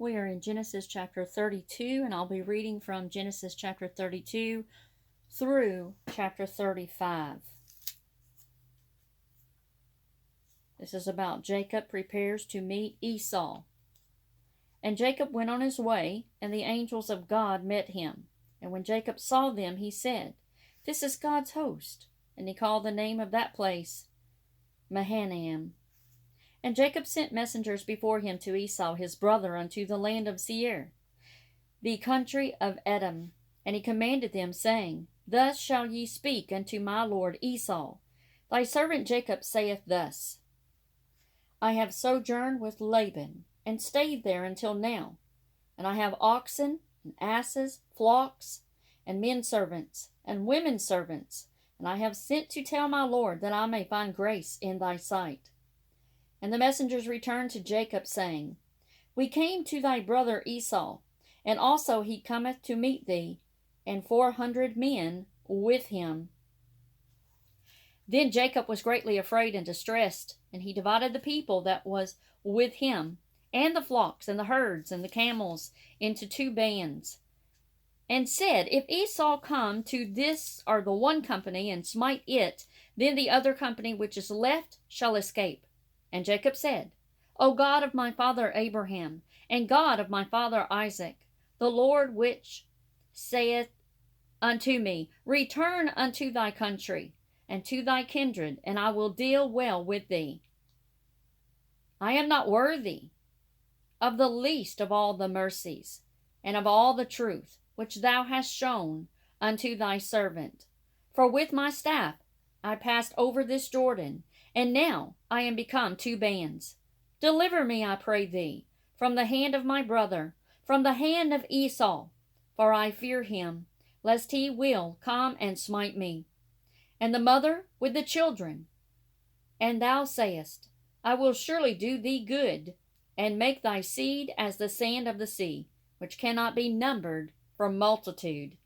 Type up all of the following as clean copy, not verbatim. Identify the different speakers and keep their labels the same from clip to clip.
Speaker 1: We are in Genesis chapter 32, and I'll be reading from Genesis chapter 32 through chapter 35. This is about Jacob prepares to meet Esau. And Jacob went on his way, and the angels of God met him. And when Jacob saw them, he said, "This is God's host." And he called the name of that place Mahanaim. And Jacob sent messengers before him to Esau his brother unto the land of Seir, the country of Edom. And he commanded them, saying, Thus shall ye speak unto my lord Esau. Thy servant Jacob saith thus, I have sojourned with Laban, and stayed there until now. And I have oxen, and asses, flocks, and men servants, and women servants. And I have sent to tell my lord that I may find grace in thy sight. And the messengers returned to Jacob, saying, We came to thy brother Esau, and also he cometh to meet thee, and 400 men with him. Then Jacob was greatly afraid and distressed, and he divided the people that was with him, and the flocks, and the herds, and the camels, into 2 bands, and said, If Esau come to this or the one company, and smite it, then the other company which is left shall escape. And Jacob said, O God of my father Abraham, and God of my father Isaac, the Lord which saith unto me, Return unto thy country, and to thy kindred, and I will deal well with thee. I am not worthy of the least of all the mercies, and of all the truth which thou hast shown unto thy servant. For with my staff I passed over this Jordan, and now I am become 2 bands. Deliver me, I pray thee, from the hand of my brother, from the hand of Esau, for I fear him, lest he will come and smite me, and the mother with the children. And thou sayest, I will surely do thee good, and make thy seed as the sand of the sea, which cannot be numbered for multitude.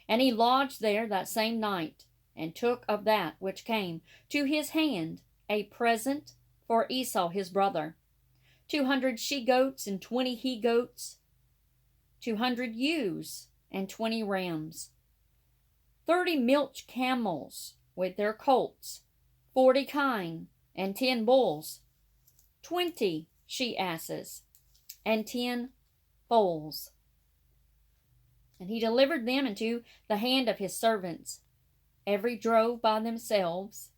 Speaker 1: And he lodged there that same night, and took of that which came to his hand a present for Esau his brother, 200 she-goats and 20 he-goats, 200 ewes and 20 rams, 30 milch camels with their colts, 40 kine and 10 bulls, 20 she-asses and 10 foals. And he delivered them into the hand of his servants, every drove by themselves,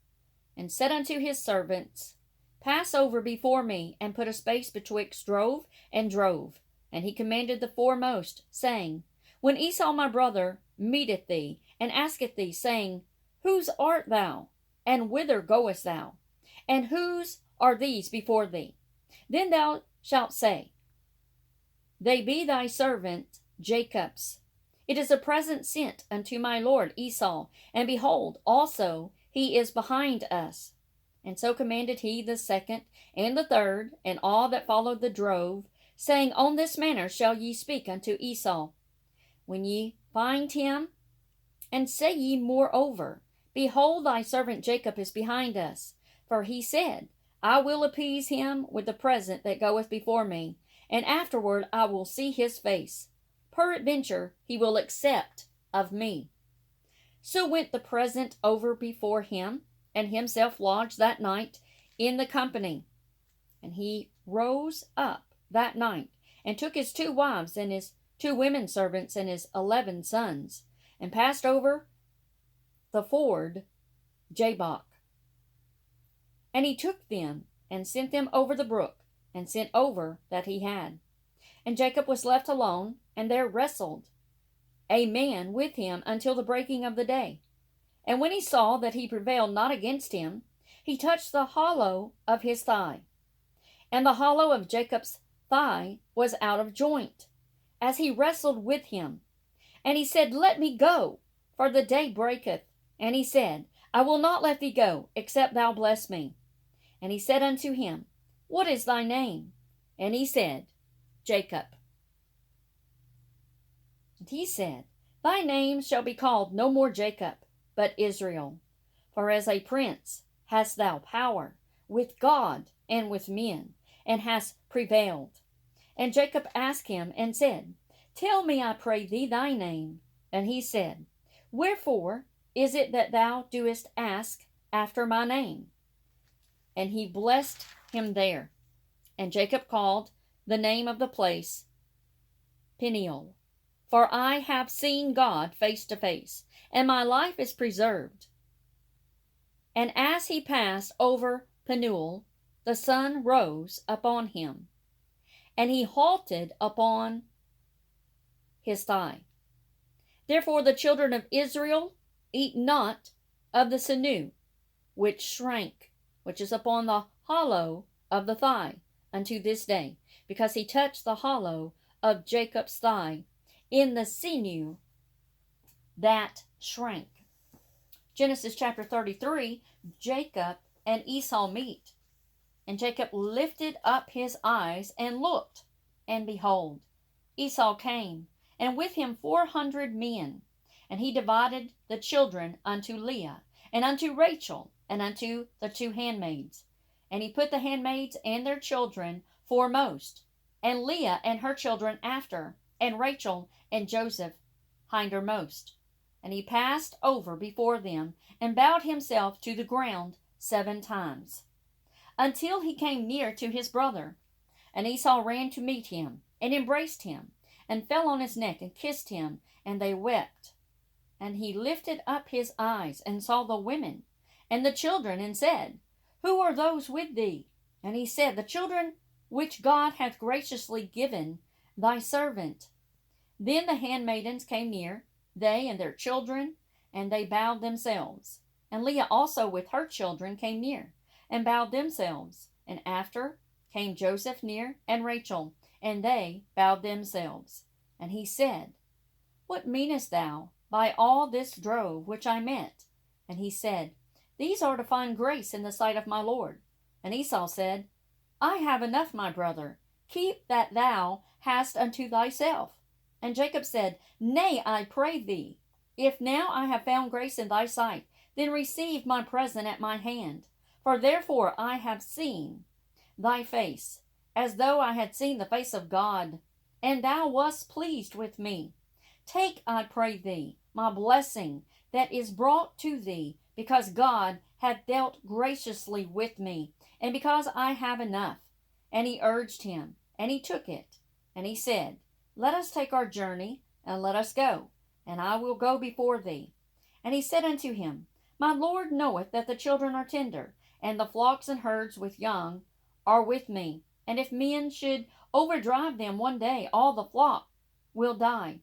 Speaker 1: and said unto his servants, Pass over before me, and put a space betwixt drove and drove. And he commanded the foremost, saying, When Esau my brother meeteth thee, and asketh thee, saying, Whose art thou, and whither goest thou, and whose are these before thee? Then thou shalt say, They be thy servant Jacob's. It is a present sent unto my lord Esau, and behold, also he is behind us. And so commanded he the second and the third, and all that followed the drove, saying, On this manner shall ye speak unto Esau, when ye find him, and say ye moreover, Behold, thy servant Jacob is behind us. For he said, I will appease him with the present that goeth before me, and afterward I will see his face. Peradventure he will accept of me. So went the present over before him, and himself lodged that night in the company. And he rose up that night, and took his 2 wives, and his 2 women servants, and his 11 sons, and passed over the ford Jabbok. And he took them, and sent them over the brook, and sent over that he had. And Jacob was left alone, and there wrestled a man with him until the breaking of the day. And when he saw that he prevailed not against him, he touched the hollow of his thigh. And the hollow of Jacob's thigh was out of joint, as he wrestled with him. And he said, Let me go, for the day breaketh. And he said, I will not let thee go, except thou bless me. And he said unto him, What is thy name? And he said, Jacob. And he said, Thy name shall be called no more Jacob, but Israel. For as a prince hast thou power with God and with men, and hast prevailed. And Jacob asked him and said, Tell me, I pray thee, thy name. And he said, Wherefore is it that thou doest ask after my name? And he blessed him there. And Jacob called the name of the place Peniel. For I have seen God face to face, and my life is preserved. And as he passed over Penuel, the sun rose upon him, and he halted upon his thigh. Therefore the children of Israel eat not of the sinew, which shrank, which is upon the hollow of the thigh, unto this day, because he touched the hollow of Jacob's thigh in the sinew that shrank. Genesis chapter 33, Jacob and Esau meet. And Jacob lifted up his eyes and looked, and behold, Esau came, and with him 400 men. And he divided the children unto Leah, and unto Rachel, and unto the 2 handmaids. And he put the handmaids and their children foremost, and Leah and her children after, and Rachel and Joseph hindermost. And he passed over before them, and bowed himself to the ground 7 times, until he came near to his brother. And Esau ran to meet him, and embraced him, and fell on his neck, and kissed him, and they wept. And he lifted up his eyes, and saw the women, and the children, and said, Who are those with thee? And he said, The children which God hath graciously given thy servant. Then the handmaidens came near, they and their children, and they bowed themselves. And Leah also with her children came near, and bowed themselves. And after came Joseph near, and Rachel, and they bowed themselves. And he said, What meanest thou by all this drove which I met? And he said, These are to find grace in the sight of my Lord. And Esau said, I have enough, my brother. Keep that thou hast unto thyself. And Jacob said, Nay, I pray thee, if now I have found grace in thy sight, then receive my present at my hand. For therefore I have seen thy face, as though I had seen the face of God, and thou wast pleased with me. Take, I pray thee, my blessing that is brought to thee, because God hath dealt graciously with me, and because I have enough. And he urged him, and he took it. And he said, Let us take our journey, and let us go, and I will go before thee. And he said unto him, My Lord knoweth that the children are tender, and the flocks and herds with young are with me. And if men should overdrive them one day, all the flock will die.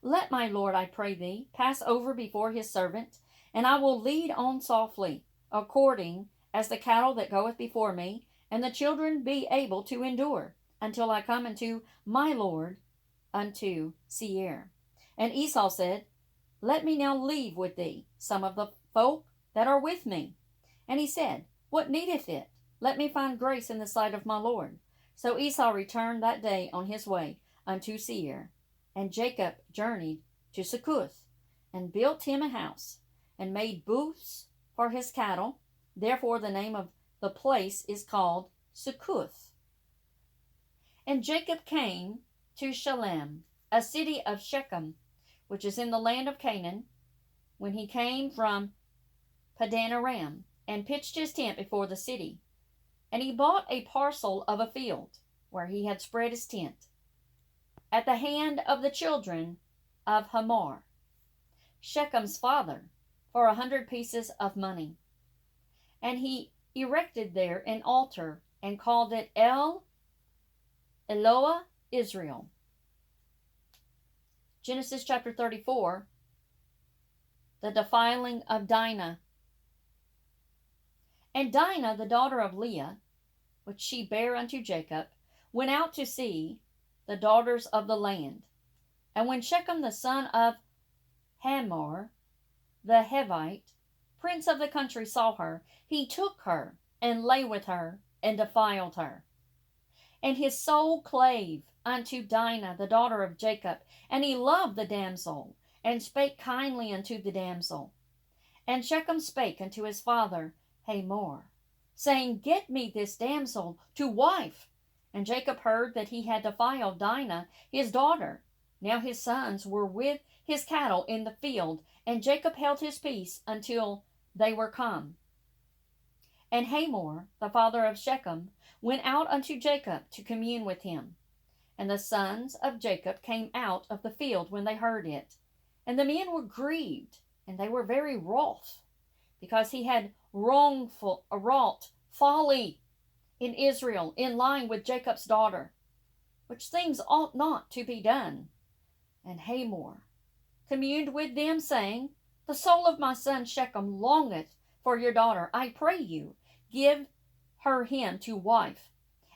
Speaker 1: Let my Lord, I pray thee, pass over before his servant, and I will lead on softly, according as the cattle that goeth before me, and the children be able to endure, until I come unto my Lord, unto Seir. And Esau said, Let me now leave with thee some of the folk that are with me. And he said, What needeth it? Let me find grace in the sight of my Lord. So Esau returned that day on his way unto Seir. And Jacob journeyed to Succoth, and built him a house, and made booths for his cattle. Therefore the name of the place is called Succoth. And Jacob came to Shalem, a city of Shechem, which is in the land of Canaan, when he came from Padan Aram, and pitched his tent before the city. And he bought a parcel of a field, where he had spread his tent, at the hand of the children of Hamor, Shechem's father, for 100 pieces of money. And he erected there an altar, and called it Eloah Israel. Genesis chapter 34, the defiling of Dinah. And Dinah, the daughter of Leah, which she bare unto Jacob, went out to see the daughters of the land. And when Shechem the son of Hamor, the Hivite, prince of the country, saw her, he took her, and lay with her, and defiled her. And his soul clave unto Dinah, the daughter of Jacob, and he loved the damsel, and spake kindly unto the damsel. And Shechem spake unto his father Hamor, saying, Get me this damsel to wife. And Jacob heard that he had defiled Dinah, his daughter. Now his sons were with his cattle in the field, and Jacob held his peace until they were come. And Hamor, the father of Shechem, went out unto Jacob to commune with him. And the sons of Jacob came out of the field when they heard it. And the men were grieved, and they were very wroth, because he had wrought folly in Israel, in lying with Jacob's daughter, which things ought not to be done. And Hamor communed with them, saying, The soul of my son Shechem longeth for your daughter. I pray you, give her him to wife,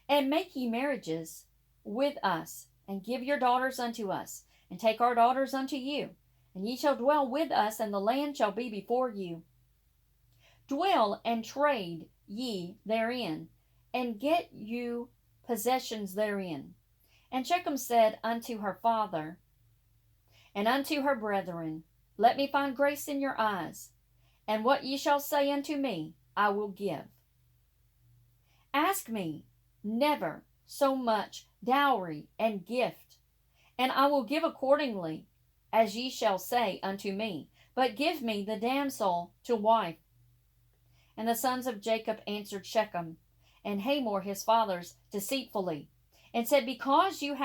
Speaker 1: and make ye marriages with us, and give your daughters unto us, and take our daughters unto you, and ye shall dwell with us, and the land shall be before you. Dwell and trade ye therein, and get you possessions therein. And Shechem said unto her father and unto her brethren, Let me find grace in your eyes, and what ye shall say unto me I will give. Ask me never so much dowry and gift, and I will give accordingly as ye shall say unto me, but give me the damsel to wife. And the sons of Jacob answered Shechem and Hamor his fathers deceitfully, and said, Because he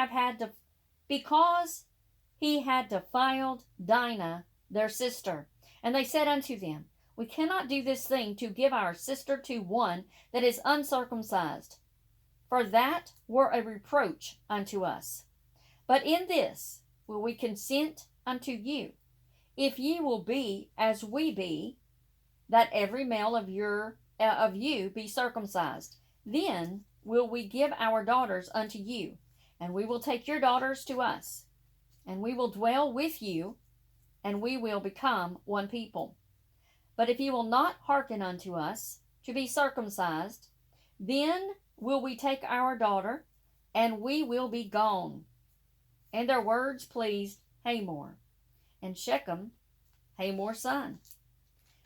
Speaker 1: had defiled Dinah their sister. And they said unto them, We cannot do this thing to give our sister to one that is uncircumcised, for that were a reproach unto us. But in this will we consent unto you, if ye will be as we be, that every male of you be circumcised. Then will we give our daughters unto you, and we will take your daughters to us, and we will dwell with you, and we will become one people. But if you will not hearken unto us to be circumcised, then will we take our daughter, and we will be gone. And their words pleased Hamor, and Shechem, Hamor's son.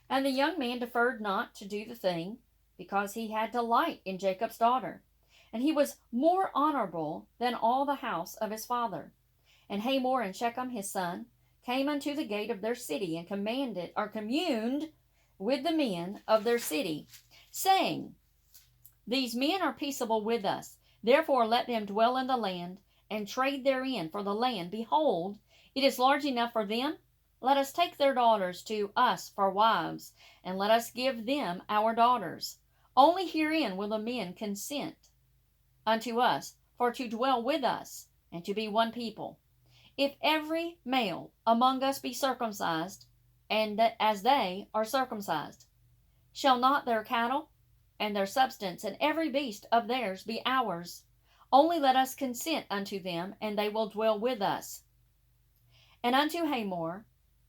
Speaker 1: And the young man deferred not to do the thing, because he had delight in Jacob's daughter, and he was more honorable than all the house of his father. And Hamor and Shechem his son came unto the gate of their city, and communed with the men of their city, saying, These men are peaceable with us, therefore let them dwell in the land, and trade therein, for the land, behold, it is large enough for them. Let us take their daughters to us for wives, and let us give them our daughters. Only herein will the men consent unto us, for to dwell with us, and to be one people. If every male among us be circumcised, and that as they are circumcised, shall not their cattle and their substance and every beast of theirs be ours? Only let us consent unto them, and they will dwell with us. And unto Hamor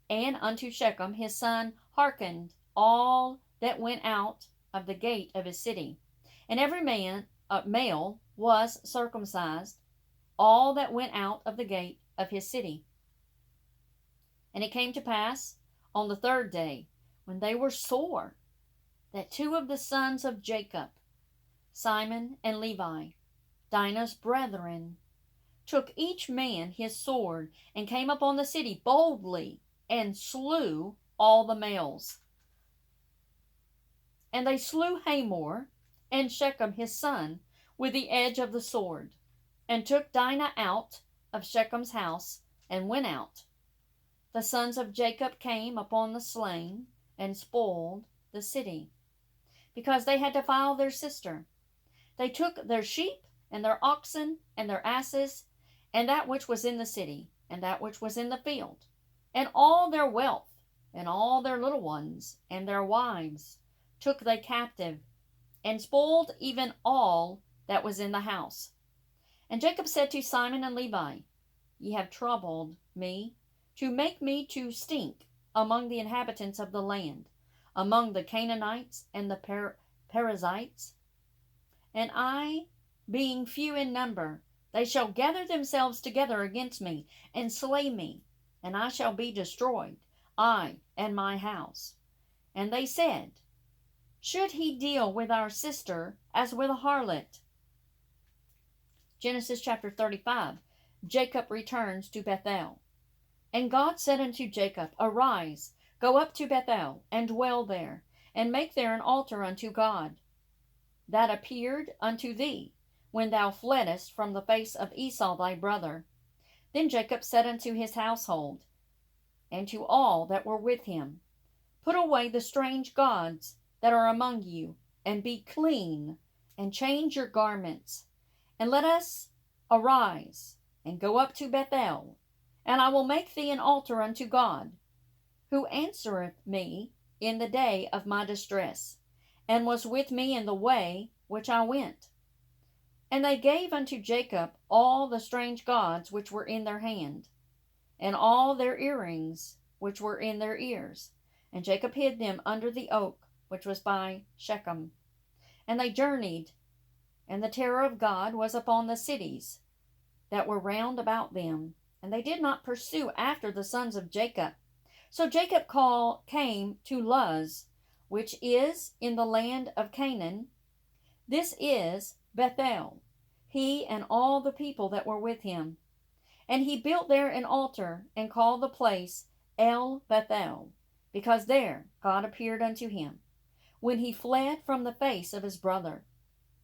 Speaker 1: and unto Shechem his son hearkened all that went out of the gate of his city, and every male was circumcised, all that went out of the gate of his city. And it came to pass on the third day, when they were sore, that two of the sons of Jacob, Simon and Levi, Dinah's brethren, took each man his sword, and came upon the city boldly, and slew all the males. And they slew Hamor and Shechem his son with the edge of the sword, and took Dinah out of Shechem's house, and went out. The sons of Jacob came upon the slain, and spoiled the city, because they had defiled their sister. They took their sheep, and their oxen, and their asses, and that which was in the city, and that which was in the field, and all their wealth, and all their little ones, and their wives, took they captive, and spoiled even all that was in the house. And Jacob said to Simon and Levi, Ye have troubled me, to make me to stink among the inhabitants of the land, among the Canaanites and the Perizzites. And I, being few in number, they shall gather themselves together against me, and slay me, and I shall be destroyed, I and my house. And they said, Should he deal with our sister as with a harlot? Genesis chapter 35. Jacob returns to Bethel. And God said unto Jacob, Arise, go up to Bethel, and dwell there, and make there an altar unto God, that appeared unto thee, when thou fleddest from the face of Esau thy brother. Then Jacob said unto his household, and to all that were with him, Put away the strange gods that are among you, and be clean, and change your garments, and let us arise, and go up to Bethel, and I will make thee an altar unto God, who answereth me in the day of my distress, and was with me in the way which I went. And they gave unto Jacob all the strange gods which were in their hand, and all their earrings which were in their ears. And Jacob hid them under the oak which was by Shechem. And they journeyed, and the terror of God was upon the cities that were round about them, and they did not pursue after the sons of Jacob. So Jacob came to Luz, which is in the land of Canaan. This is Bethel, he and all the people that were with him. And he built there an altar, and called the place El Bethel, because there God appeared unto him, when he fled from the face of his brother.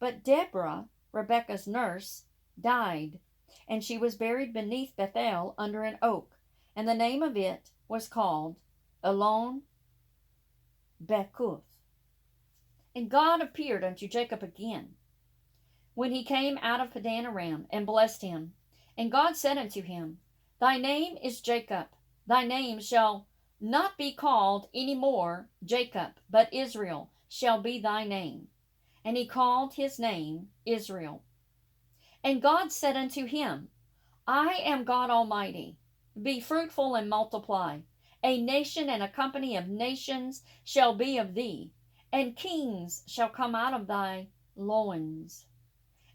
Speaker 1: But Deborah, Rebekah's nurse, died, and she was buried beneath Bethel under an oak, and the name of it was called Elon Bekuth. And God appeared unto Jacob again, when he came out of Padan Aram, and blessed him. And God said unto him, Thy name is Jacob. Thy name shall not be called any more Jacob, but Israel shall be thy name. And he called his name Israel. And God said unto him, I am God Almighty. Be fruitful and multiply. A nation and a company of nations shall be of thee, and kings shall come out of thy loins.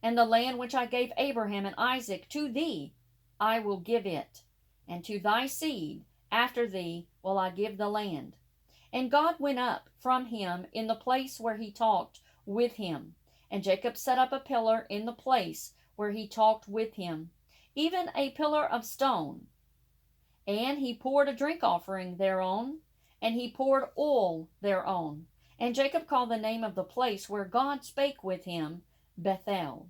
Speaker 1: And the land which I gave Abraham and Isaac to thee, I will give it, and to thy seed after thee will I give the land. And God went up from him in the place where he talked with him. And Jacob set up a pillar in the place where he talked with him, even a pillar of stone. And he poured a drink offering thereon, and he poured oil thereon. And Jacob called the name of the place where God spake with him, Bethel.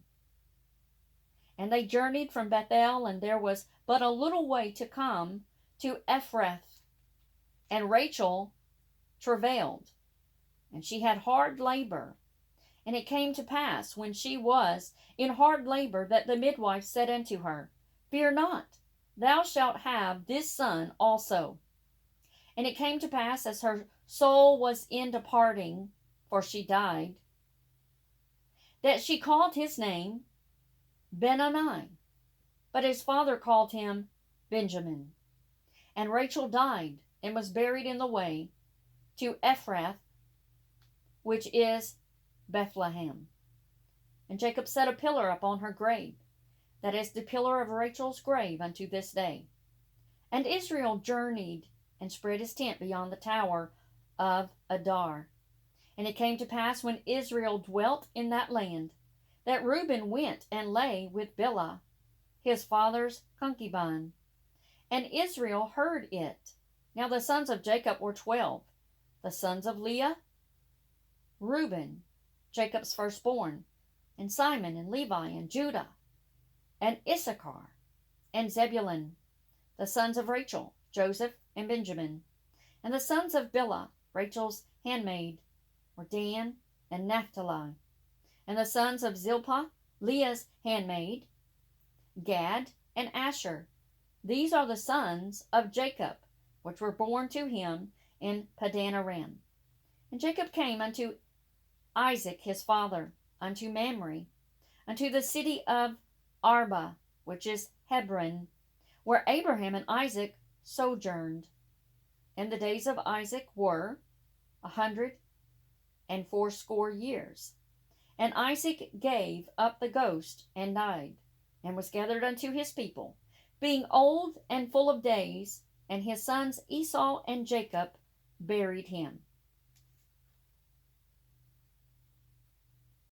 Speaker 1: And they journeyed from Bethel, and there was but a little way to come to Ephrath. And Rachel travailed, and she had hard labor. And it came to pass, when she was in hard labor, that the midwife said unto her, Fear not, thou shalt have this son also. And it came to pass, as her soul was in departing, for she died, that she called his name Benoni, but his father called him Benjamin. And Rachel died, and was buried in the way to Ephrath, which is Bethlehem. And Jacob set a pillar upon her grave, that is the pillar of Rachel's grave unto this day. And Israel journeyed, and spread his tent beyond the tower of Adar. And it came to pass, when Israel dwelt in that land, that Reuben went and lay with Bilhah, his father's concubine. And Israel heard it. Now the sons of Jacob were 12. The sons of Leah, Reuben, Jacob's firstborn, and Simon, and Levi, and Judah, and Issachar, and Zebulun. The sons of Rachel, Joseph, and Benjamin. And the sons of Bilhah, Rachel's handmaid, were Dan and Naphtali. And the sons of Zilpah, Leah's handmaid, Gad and Asher. These are the sons of Jacob, which were born to him in Padan Aram. And Jacob came unto Isaac his father, unto Mamre, unto the city of Arba, which is Hebron, where Abraham and Isaac sojourned. And the days of Isaac were 180 years. And Isaac gave up the ghost, and died, and was gathered unto his people, being old and full of days, and his sons Esau and Jacob buried him.